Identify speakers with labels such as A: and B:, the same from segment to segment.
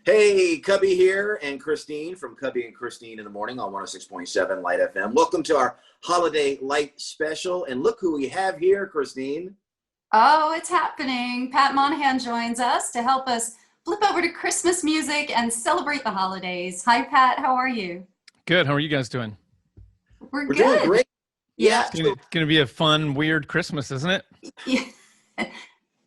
A: Hey, Cubby here and Christine from Cubby and Christine in the Morning on 106.7 Light FM. Welcome to our Holiday Light Special. And look who we have here, Christine.
B: Oh, it's happening. Pat Monahan joins us to help us flip over to Christmas music and celebrate the holidays. Hi, Pat. How are you?
C: Good. How are you guys doing?
B: We're
A: We're
B: good.
A: doing great.
B: Yeah.
C: It's gonna be a fun, weird Christmas, isn't it?
B: Yeah.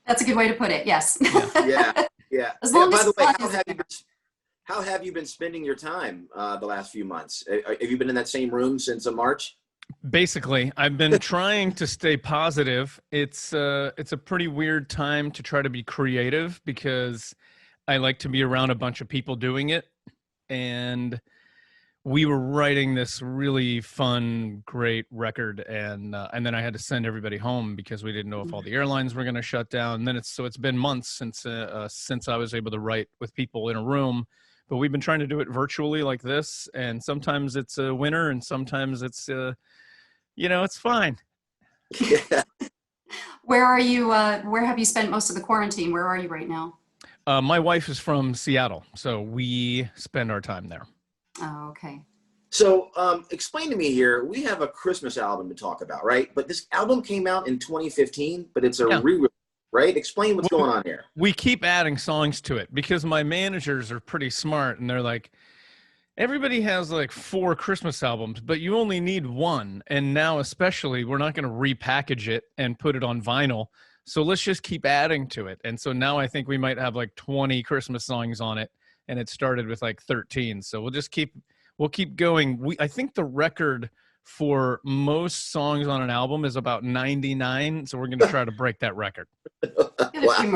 B: That's a good way to put it. Yes.
A: Yeah, yeah.
B: As long
A: By
B: as
A: the way,
B: fun
A: how
B: is
A: have you
B: there.
A: been, how have you been spending your time the last few months? Have you been in that same room since March?
C: Basically, I've been trying to stay positive. It's a pretty weird time to try to be creative because I like to be around a bunch of people doing it, and we were writing this really fun, great record, and then I had to send everybody home because we didn't know if all the airlines were going to shut down. And then it's been months since I was able to write with people in a room, but we've been trying to do it virtually like this, and sometimes it's a winner, and sometimes it's it's fine.
A: Yeah.
B: Where are you? Where have you spent most of the quarantine? Where are you right now?
C: My wife is from Seattle, so we spend our time there.
B: Oh, okay.
A: So explain to me here, we have a Christmas album to talk about, right? But this album came out in 2015, but it's a
C: Yeah.
A: re-release, right? Explain what's going on here.
C: We keep adding songs to it because my managers are pretty smart, and they're like, everybody has like 4 Christmas albums, but you only need one. And now especially, we're not going to repackage it and put it on vinyl. So let's just keep adding to it. And so now I think we might have like 20 Christmas songs on it, and it started with like 13. So we'll keep going. I think the record for most songs on an album is about 99. So we're going to try to break that record.
B: Got a few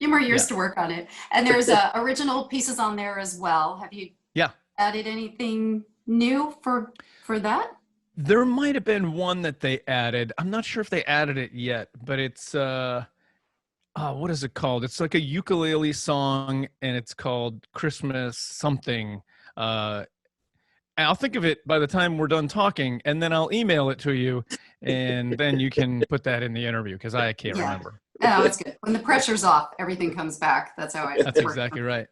B: more years to work on it. And there's original pieces on there as well. Have you
C: Yeah.
B: added anything new for that?
C: There might have been one that they added. I'm not sure if they added it yet, but it's what is it called? It's like a ukulele song, and it's called Christmas something. I'll think of it by the time we're done talking, and then I'll email it to you, and then you can put that in the interview because I can't remember.
B: Oh, it's good. When the pressure's off, everything comes back. That's how I
C: That's exactly right.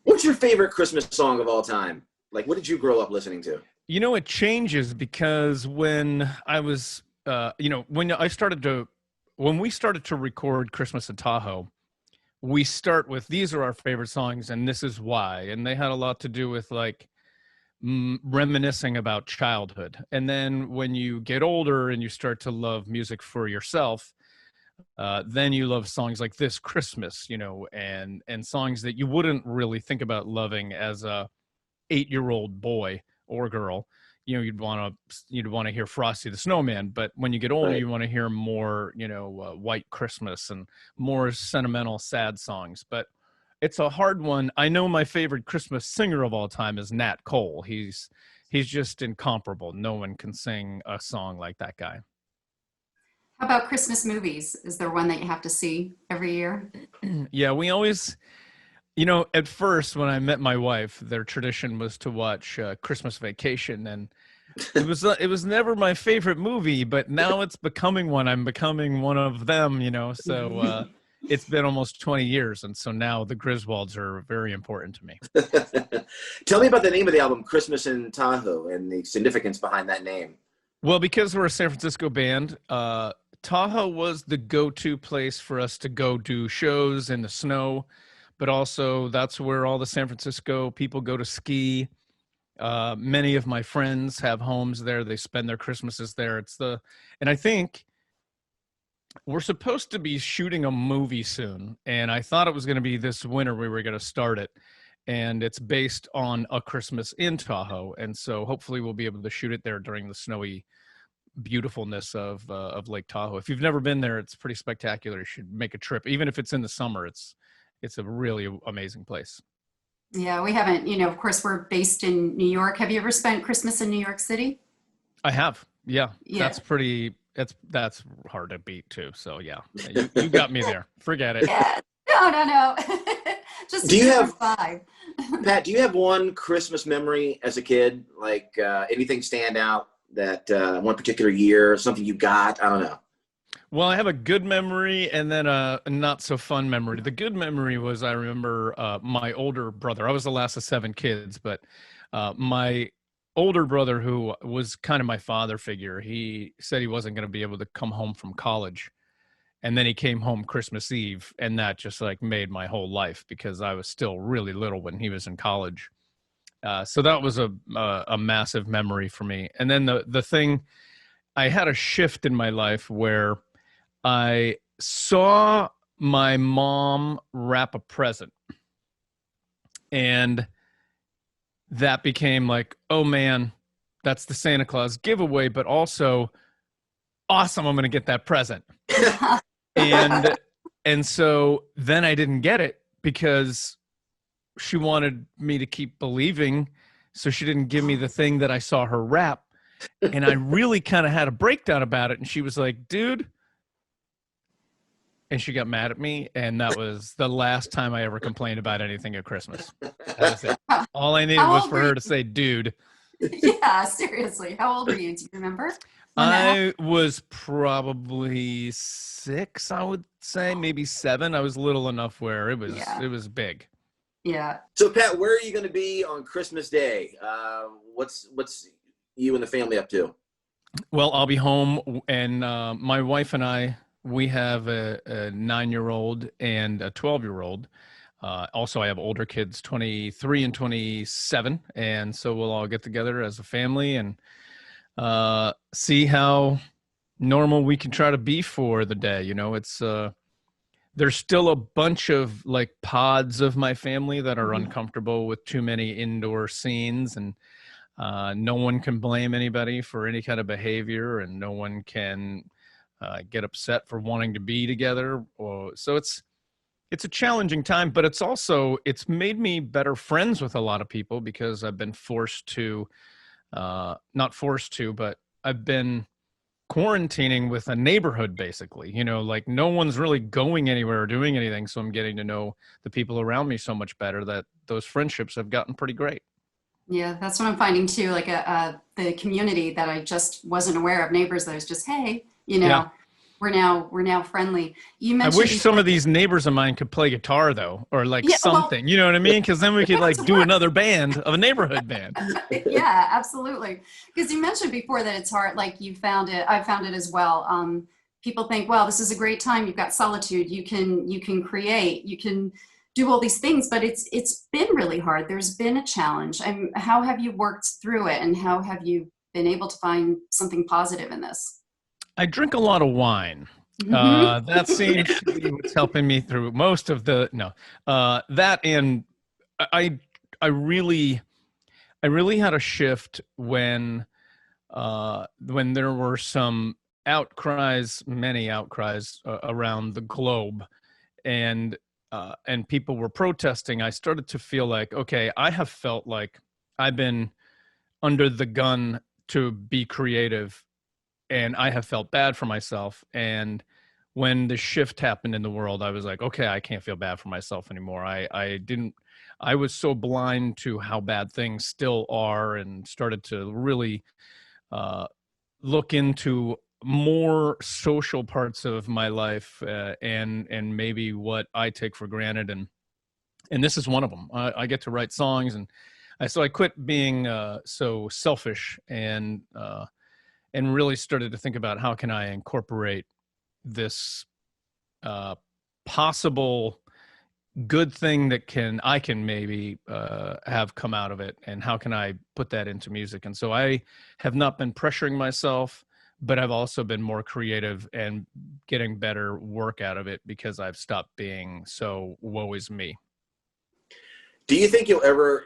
A: What's your favorite Christmas song of all time? Like, what did you grow up listening to?
C: You know, it changes because when I was, when we started to record Christmas in Tahoe, we start with, these are our favorite songs and this is why. And they had a lot to do with like reminiscing about childhood. And then when you get older and you start to love music for yourself, then you love songs like This Christmas, and songs that you wouldn't really think about loving as a 8-year-old boy or girl. You'd want to hear Frosty the Snowman, but when you get older,
A: Right.
C: you want to hear more, White Christmas and more sentimental, sad songs. But it's a hard one. I know my favorite Christmas singer of all time is Nat Cole. He's just incomparable. No one can sing a song like that guy.
B: How about Christmas movies? Is there one that you have to see every year?
C: Yeah, we always, at first when I met my wife, their tradition was to watch Christmas Vacation, and it was never my favorite movie, but now it's becoming one. I'm becoming one of them, so it's been almost 20 years, and so now the Griswolds are very important to me.
A: Tell me about the name of the album, Christmas in Tahoe, and the significance behind that name.
C: Well, because we're a San Francisco band, Tahoe was the go-to place for us to go do shows in the snow, but also that's where all the San Francisco people go to ski. Many of my friends have homes there. They spend their Christmases there. And I think we're supposed to be shooting a movie soon, and I thought it was going to be this winter we were going to start it, and it's based on A Christmas in Tahoe, and so hopefully we'll be able to shoot it there during the snowy beautifulness of Lake Tahoe. If you've never been there, it's pretty spectacular. You should make a trip. Even if it's in the summer, it's a really amazing place.
B: Yeah, we haven't, of course, we're based in New York. Have you ever spent Christmas in New York City?
C: I have. Yeah.
B: Yeah.
C: That's hard to beat too. So yeah, you got me there. Forget it.
B: Yeah. No. Just
A: Do you have
B: 5.
A: Pat? Do you have one Christmas memory as a kid? Like anything stand out that one particular year, something you got? I don't know.
C: Well, I have a good memory and then a not so fun memory. The good memory was I remember my older brother. I was the last of 7 kids, but my older brother, who was kind of my father figure, he said he wasn't going to be able to come home from college. And then he came home Christmas Eve, and that just like made my whole life because I was still really little when he was in college. So that was a massive memory for me. And then the thing, I had a shift in my life where I saw my mom wrap a present, and that became like, oh man, that's the Santa Claus giveaway, but also awesome, I'm going to get that present. and and so then I didn't get it because she wanted me to keep believing, so she didn't give me the thing that I saw her wrap. And I really kind of had a breakdown about it, and she was like, dude, and she got mad at me, and that was the last time I ever complained about anything at Christmas. That was it. All I needed was for her to say, dude.
B: Yeah, seriously. How old were you? Do you remember?
C: I was probably 6, I would say, maybe 7. I was little enough where it was big.
B: Yeah.
A: So, Pat, where are you going to be on Christmas Day? What's you and the family up to?
C: Well, I'll be home, and my wife and I, we have a 9-year-old and a 12-year-old. Also, I have older kids, 23 and 27, and so we'll all get together as a family and see how normal we can try to be for the day. You know, it's there's still a bunch of like pods of my family that are uncomfortable with too many indoor scenes, and no one can blame anybody for any kind of behavior, and no one can get upset for wanting to be together. So it's a challenging time, but it's made me better friends with a lot of people because I've been forced to, not forced to, but I've been quarantining with a neighborhood, basically. You know, like no one's really going anywhere or doing anything, so I'm getting to know the people around me so much better that those friendships have gotten pretty great.
B: Yeah, that's what I'm finding too. Like the community that I just wasn't aware of, neighbors that was just, hey,
C: Yeah.
B: we're now friendly. You
C: I
B: mentioned
C: wish some
B: before,
C: of these neighbors of mine could play guitar though, or like
B: yeah, well,
C: something, you know what I mean? Because then we
B: we'd
C: could
B: put it
C: like
B: to
C: do
B: work.
C: another band of a neighborhood band.
B: Yeah, absolutely. Because you mentioned before that it's hard, like you found it, I found it as well. People think, well, this is a great time. You've got solitude. You can create, you can do all these things, but it's been really hard. There's been a challenge. And how have you worked through it, and how have you been able to find something positive in this?
C: I drink a lot of wine.
B: Hmm.
C: That seems to be what's helping me through most of the no. That and I I really I really had a shift when there were some outcries, many outcries around the globe, and people were protesting. I started to feel like, okay, I have felt like I've been under the gun to be creative, and I have felt bad for myself. And when the shift happened in the world, I was like, okay, I can't feel bad for myself anymore. I didn't. I was so blind to how bad things still are, and started to really uh, look into more social parts of my life, and maybe what I take for granted, and this is one of them. I get to write songs, and so I quit being so selfish, and really started to think about how can I incorporate this uh, possible good thing that I can maybe have come out of it, and how can I put that into music. And so I have not been pressuring myself, but I've also been more creative and getting better work out of it because I've stopped being so woe is me.
A: Do you think you'll ever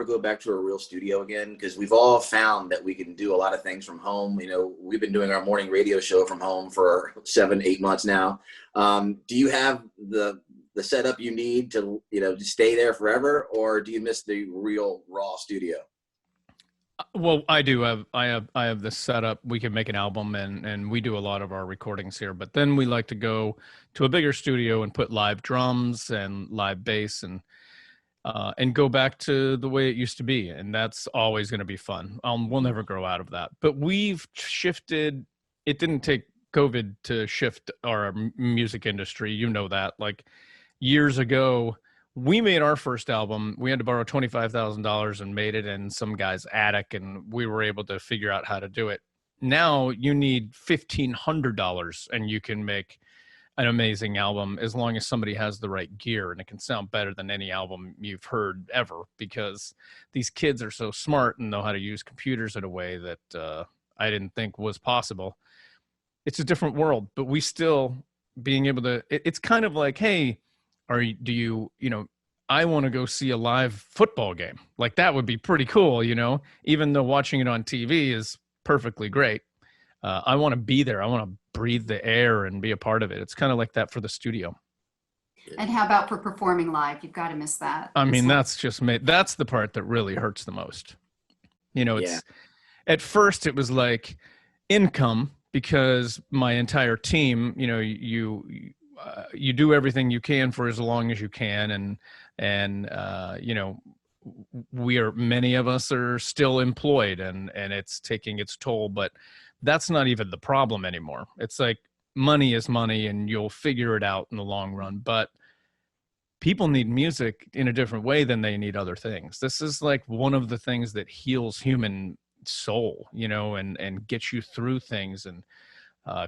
A: go back to a real studio again? Because we've all found that we can do a lot of things from home. You know, we've been doing our morning radio show from home for 7, 8 months now. Do you have the setup you need to, to stay there forever, or do you miss the real raw studio?
C: Well, I do have I have this setup. We can make an album, and we do a lot of our recordings here, but then we like to go to a bigger studio and put live drums and live bass, and go back to the way it used to be. And that's always going to be fun. We'll never grow out of that. But we've shifted. It didn't take COVID to shift our music industry. You know that. Like years ago, we made our first album. We had to borrow $25,000 and made it in some guy's attic, and we were able to figure out how to do it. Now you need $1,500 and you can make an amazing album as long as somebody has the right gear, and it can sound better than any album you've heard ever, because these kids are so smart and know how to use computers in a way that I didn't think was possible. It's a different world, but we still being able to, it's kind of like, hey, do you, I want to go see a live football game. Like that would be pretty cool, even though watching it on TV is perfectly great. I want to be there. I want to breathe the air and be a part of it. It's kind of like that for the studio.
B: And how about for performing live? You've got to miss that.
C: I mean, that's the part that really hurts the most. It's at first it was like income, because my entire team, you do everything you can for as long as you can. And many of us are still employed, and it's taking its toll, but that's not even the problem anymore. It's like money is money and you'll figure it out in the long run. But people need music in a different way than they need other things. This is like one of the things that heals human soul, and gets you through things, and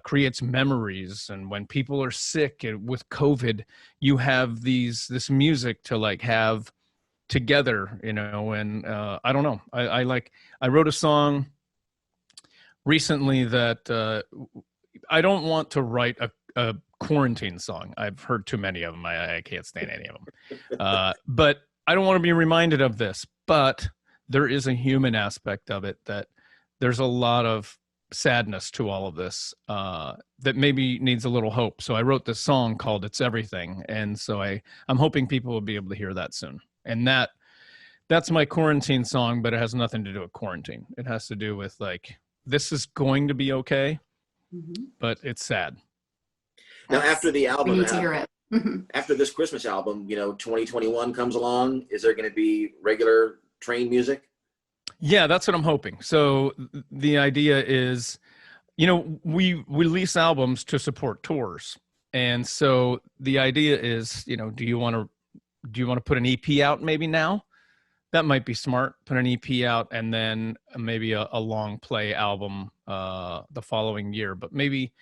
C: creates memories. And when people are sick and with COVID, you have this music to like have together, and I don't know. I wrote a song recently that I don't want to write a quarantine song. I've heard too many of them. I can't stand any of them. But I don't want to be reminded of this. But there is a human aspect of it, that there's a lot of sadness to all of this that maybe needs a little hope. So I wrote this song called "It's Everything," and so I'm hoping people will be able to hear that soon. And that's my quarantine song, but it has nothing to do with quarantine. It has to do with like, this is going to be okay, but it's sad.
A: Now, after the album,
B: we need to hear it.
A: After this Christmas album, 2021 comes along. Is there going to be regular train music?
C: Yeah, that's what I'm hoping. So the idea is, we release albums to support tours. And so the idea is, do you want to put an EP out maybe now? That might be smart. Put an EP out and then maybe a long play album the following year, but maybe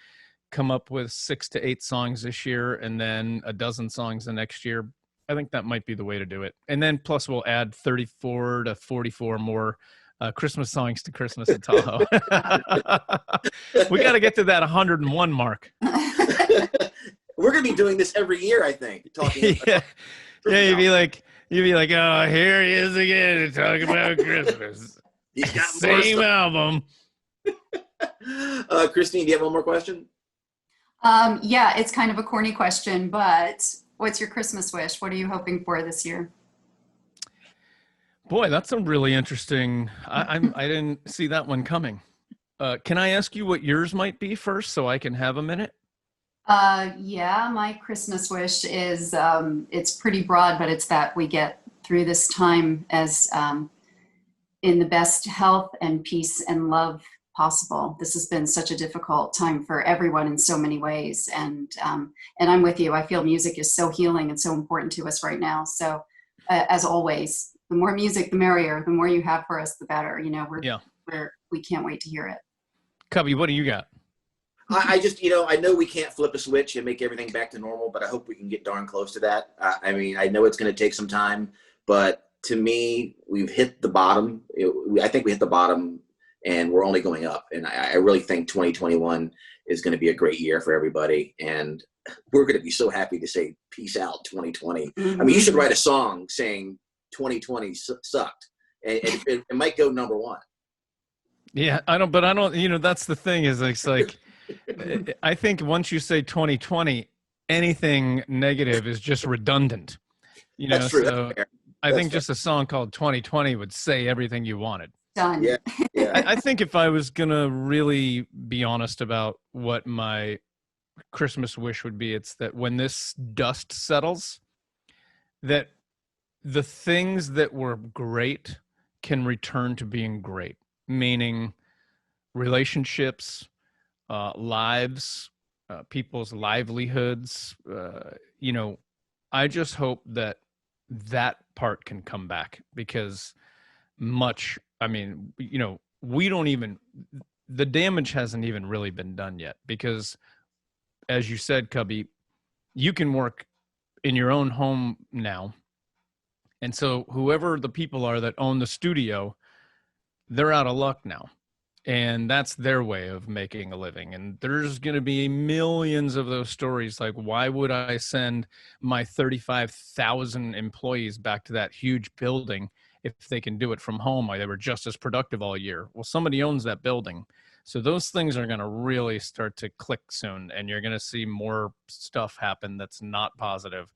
C: come up with 6 to 8 songs this year and then a dozen songs the next year. I think that might be the way to do it. And then plus we'll add 34 to 44 more Christmas songs to Christmas in Tahoe. We got to get to that 101 mark.
A: We're going to be doing this every year, I think. Talking
C: yeah, you'd be like, oh, here he is again talking about Christmas.
A: He's got
C: same album.
A: Christine, do you have one more question?
B: Yeah, it's kind of a corny question, but what's your Christmas wish? What are you hoping for this year?
C: Boy, that's a really interesting. I didn't see that one coming. Can I ask you what yours might be first, so I can have a minute?
B: Yeah, my Christmas wish is it's pretty broad, but it's that we get through this time as in the best health and peace and love possible. This has been such a difficult time for everyone in so many ways, and I'm with you. I feel music is so healing and so important to us right now. So, as always, the more music, the merrier. The more you have for us, the better. We can't wait to hear it.
C: Cubby, what do you got?
A: I just, I know we can't flip a switch and make everything back to normal, but I hope we can get darn close to that. I mean, I know it's going to take some time, but to me, we've hit the bottom. I think we hit the bottom and we're only going up. And I really think 2021 is going to be a great year for everybody. And we're going to be so happy to say, peace out 2020. I mean, you should write a song saying 2020 sucked. And it might go number one.
C: Yeah, I don't, that's the thing is it's like, I think once you say 2020, anything negative is just redundant.
A: That's true.
C: So I think just a song called 2020 would say everything you wanted.
B: Done.
A: Yeah.
C: I think if I was going to really be honest about what my Christmas wish would be, it's that when this dust settles, that the things that were great can return to being great, meaning relationships, lives, people's livelihoods. I just hope that that part can come back, because we don't even, the damage hasn't even really been done yet, because as you said, Cubby, you can work in your own home now. And so whoever the people are that own the studio, they're out of luck now. And that's their way of making a living. And there's going to be millions of those stories. Like, why would I send my 35,000 employees back to that huge building if they can do it from home? They were just as productive all year. Well, somebody owns that building. So those things are going to really start to click soon. And you're going to see more stuff happen that's not positive.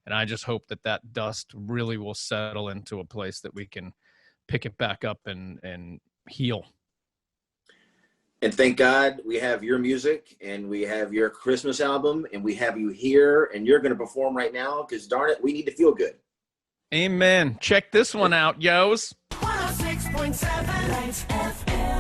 C: And I just hope that that dust really will settle into a place that we can pick it back up and heal.
A: And thank God we have your music, and we have your Christmas album, and we have you here, and you're going to perform right now, because darn it, we need to feel good.
C: Amen. Check this one out, yos.
D: 106.7 FM.